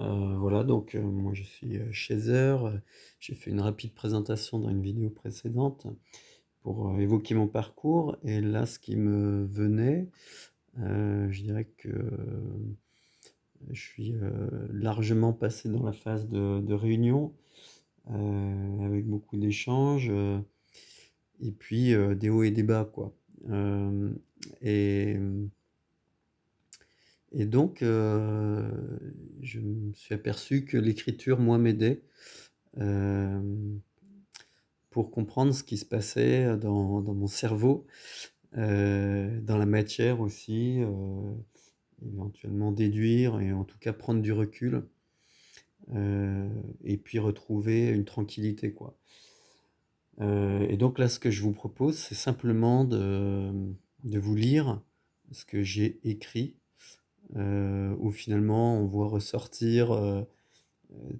Voilà, donc moi je suis, Chaser, j'ai fait une rapide présentation dans une vidéo précédente pour, évoquer mon parcours et là ce qui me venait, je dirais que je suis, largement passé dans la phase de réunion, avec beaucoup d'échanges, et puis, des hauts et des bas quoi. Hem et et donc je me suis aperçu que l'écriture, moi, m'aidait. Hem, pour comprendre ce qui se passait dans mon cerveau, dans la matière aussi, éventuellement déduire et en tout cas prendre du recul, et puis retrouver une tranquillité, quoi. Et donc là, ce que je vous propose, c'est simplement de vous lire ce que j'ai écrit, où finalement on voit ressortir,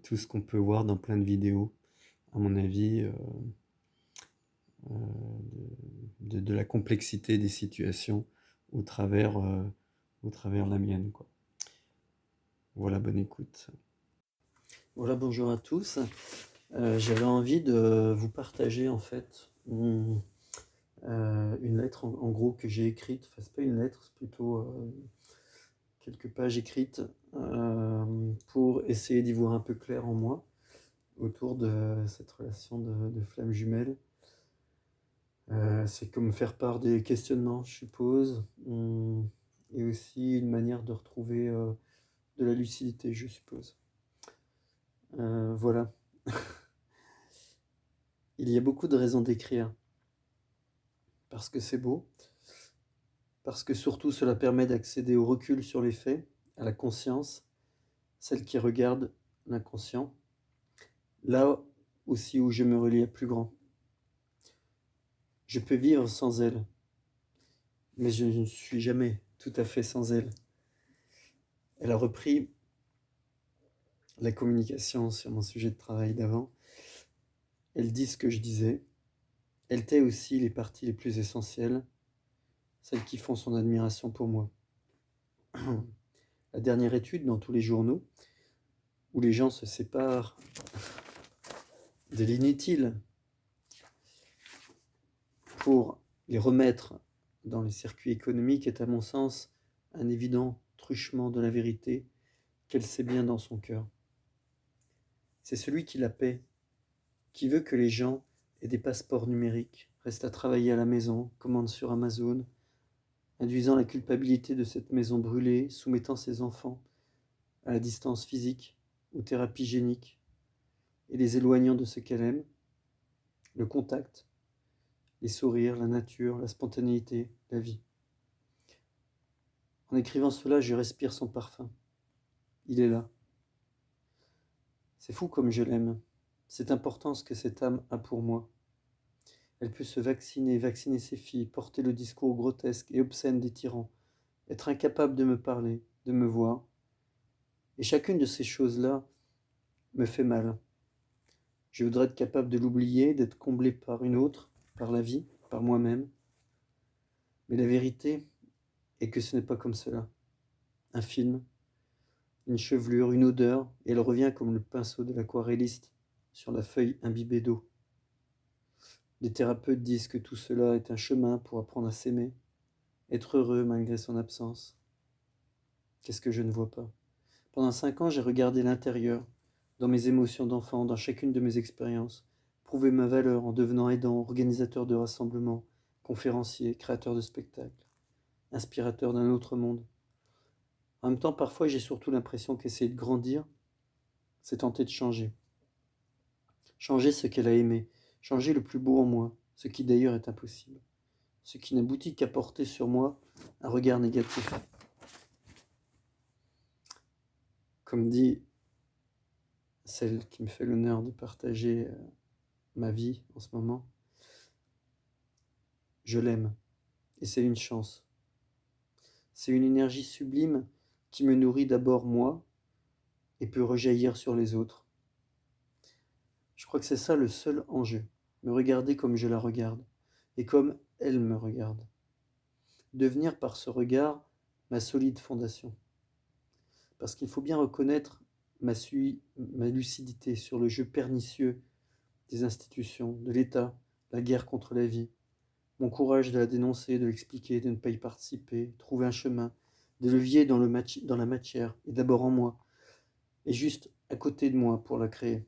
tout ce qu'on peut voir dans plein de vidéos, à mon avis, de la complexité des situations au au travers la mienne, quoi. Voilà, bonne écoute. Voilà, bonjour à tous. J'avais envie de vous partager en fait, une lettre en gros que j'ai écrite. Enfin, c'est pas une lettre, c'est plutôt, quelques pages écrites, pour essayer d'y voir un peu clair en moi, autour de cette relation de flamme jumelle. C'est comme faire part des questionnements, je suppose, et aussi une manière de retrouver, de la lucidité, je suppose. Voilà. Il y a beaucoup de raisons d'écrire, parce que c'est beau, parce que surtout cela permet d'accéder au recul sur les faits, à la conscience, celle qui regarde l'inconscient, là aussi où je me relie à plus grand. Je peux vivre sans elle, mais je ne suis jamais tout à fait sans elle. Elle a repris la communication sur mon sujet de travail d'avant. Elle dit ce que je disais. Elle tait aussi les parties les plus essentielles, celles qui font son admiration pour moi. La dernière étude dans tous les journaux, où les gens se séparent de l'inutile pour les remettre dans les circuits économiques, est à mon sens un évident truchement de la vérité qu'elle sait bien dans son cœur. C'est celui qui la paie, qui veut que les gens aient des passeports numériques, restent à travailler à la maison, commandent sur Amazon, induisant la culpabilité de cette maison brûlée, soumettant ses enfants à la distance physique, aux thérapies géniques, et les éloignant de ce qu'elle aime, le contact, les sourires, la nature, la spontanéité, la vie. En écrivant cela, je respire son parfum. Il est là. C'est fou comme je l'aime. C'est important ce que cette âme a pour moi. Elle peut se vacciner, vacciner ses filles, porter le discours grotesque et obscène des tyrans, être incapable de me parler, de me voir. Et chacune de ces choses-là me fait mal. Je voudrais être capable de l'oublier, d'être comblé par une autre, par la vie, par moi-même. Mais la vérité est que ce n'est pas comme cela. Un film, une chevelure, une odeur, et elle revient comme le pinceau de l'aquarelliste sur la feuille imbibée d'eau. Les thérapeutes disent que tout cela est un chemin pour apprendre à s'aimer, être heureux malgré son absence. Qu'est-ce que je ne vois pas? Pendant 5 ans, j'ai regardé l'intérieur, dans mes émotions d'enfant, dans chacune de mes expériences, prouver ma valeur en devenant aidant, organisateur de rassemblements, conférencier, créateur de spectacles, inspirateur d'un autre monde. En même temps, parfois, j'ai surtout l'impression qu'essayer de grandir, c'est tenter de changer. Changer ce qu'elle a aimé, changer le plus beau en moi, ce qui d'ailleurs est impossible, ce qui n'aboutit qu'à porter sur moi un regard négatif. Comme dit celle qui me fait l'honneur de partager ma vie en ce moment, je l'aime, et c'est une chance. C'est une énergie sublime qui me nourrit d'abord moi et peut rejaillir sur les autres. Je crois que c'est ça le seul enjeu, me regarder comme je la regarde, et comme elle me regarde. Devenir par ce regard ma solide fondation. Parce qu'il faut bien reconnaître ma lucidité sur le jeu pernicieux des institutions, de l'État, la guerre contre la vie, mon courage de la dénoncer, de l'expliquer, de ne pas y participer, trouver un chemin, des leviers dans la matière, et d'abord en moi, et juste à côté de moi pour la créer.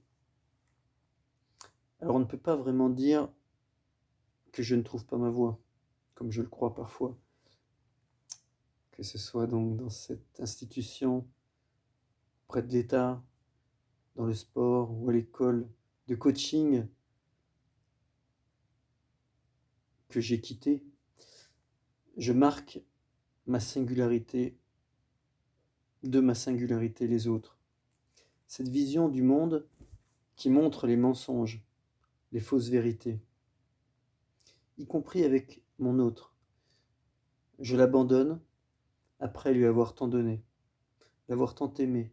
Alors on ne peut pas vraiment dire que je ne trouve pas ma voie, comme je le crois parfois, que ce soit donc dans cette institution, près de l'État, dans le sport ou à l'école de coaching que j'ai quitté, je marque ma singularité, de ma singularité les autres. Cette vision du monde qui montre les mensonges, les fausses vérités, y compris avec mon autre. Je l'abandonne après lui avoir tant donné, l'avoir tant aimé.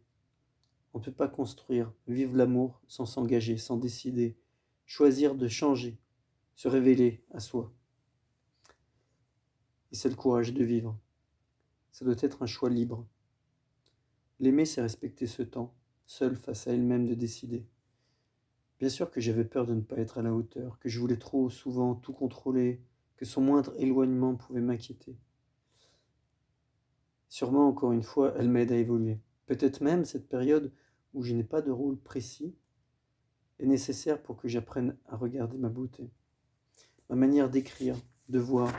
On ne peut pas construire, vivre l'amour sans s'engager, sans décider, choisir de changer, se révéler à soi. Et c'est le courage de vivre. Ça doit être un choix libre. L'aimer, c'est respecter ce temps, seul face à elle-même de décider. Bien sûr que j'avais peur de ne pas être à la hauteur, que je voulais trop souvent tout contrôler, que son moindre éloignement pouvait m'inquiéter. Sûrement, encore une fois, elle m'aide à évoluer. Peut-être même cette période où je n'ai pas de rôle précis est nécessaire pour que j'apprenne à regarder ma beauté, ma manière d'écrire, de voir,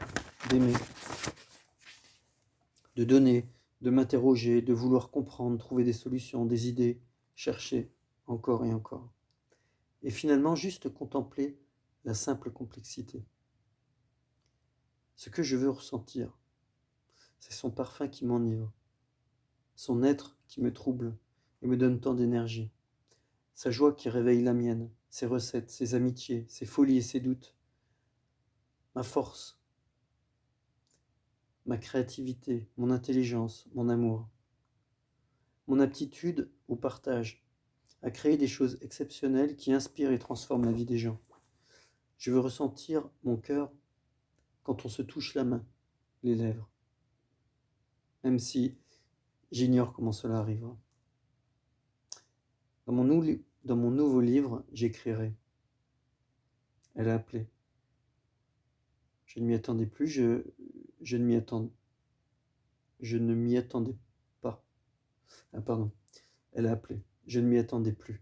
d'aimer, de donner, de m'interroger, de vouloir comprendre, trouver des solutions, des idées, chercher encore et encore. Et finalement, juste contempler la simple complexité. Ce que je veux ressentir, c'est son parfum qui m'enivre, son être qui me trouble et me donne tant d'énergie, sa joie qui réveille la mienne, ses recettes, ses amitiés, ses folies et ses doutes, ma force, ma créativité, mon intelligence, mon amour, mon aptitude au partage, à créer des choses exceptionnelles qui inspirent et transforment la vie des gens. Je veux ressentir mon cœur quand on se touche la main, les lèvres, même si j'ignore comment cela arrivera. Dans mon nouveau livre, j'écrirai. Elle a appelé. Je ne m'y attendais plus, je ne m'y attendais pas. Ah pardon, elle a appelé. Je ne m'y attendais plus.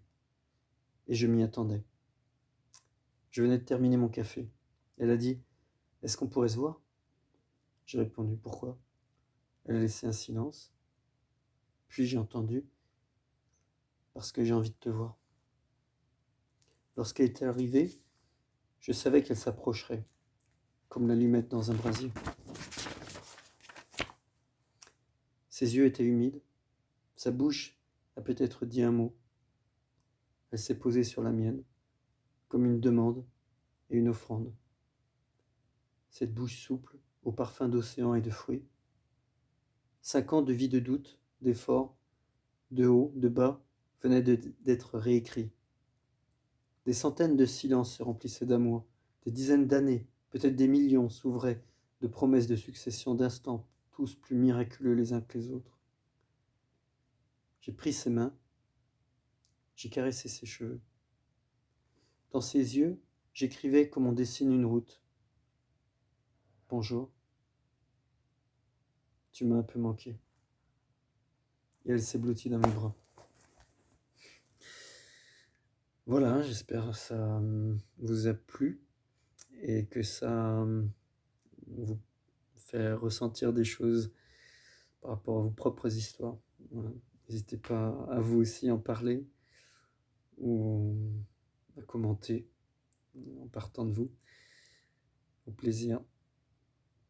Et je m'y attendais. Je venais de terminer mon café. Elle a dit, est-ce qu'on pourrait se voir? J'ai répondu, pourquoi? Elle a laissé un silence. Puis j'ai entendu, parce que j'ai envie de te voir. Lorsqu'elle était arrivée, je savais qu'elle s'approcherait, comme l'allumette dans un brasier. Ses yeux étaient humides, sa bouche a peut-être dit un mot. Elle s'est posée sur la mienne, comme une demande et une offrande. Cette bouche souple, au parfum d'océan et de fruits. 5 ans de vie de doute, d'effort, de haut, de bas, venaient d'être réécrits. Des centaines de silences se remplissaient d'amour, des dizaines d'années, peut-être des millions, s'ouvraient de promesses de succession d'instants, tous plus miraculeux les uns que les autres. J'ai pris ses mains, j'ai caressé ses cheveux. Dans ses yeux, j'écrivais comme on dessine une route. Bonjour, tu m'as un peu manqué. Et elle s'est blottie dans mes bras. Voilà, j'espère que ça vous a plu et que ça vous fait ressentir des choses par rapport à vos propres histoires. Voilà. N'hésitez pas à vous aussi en parler ou à commenter en partant de vous. Au plaisir.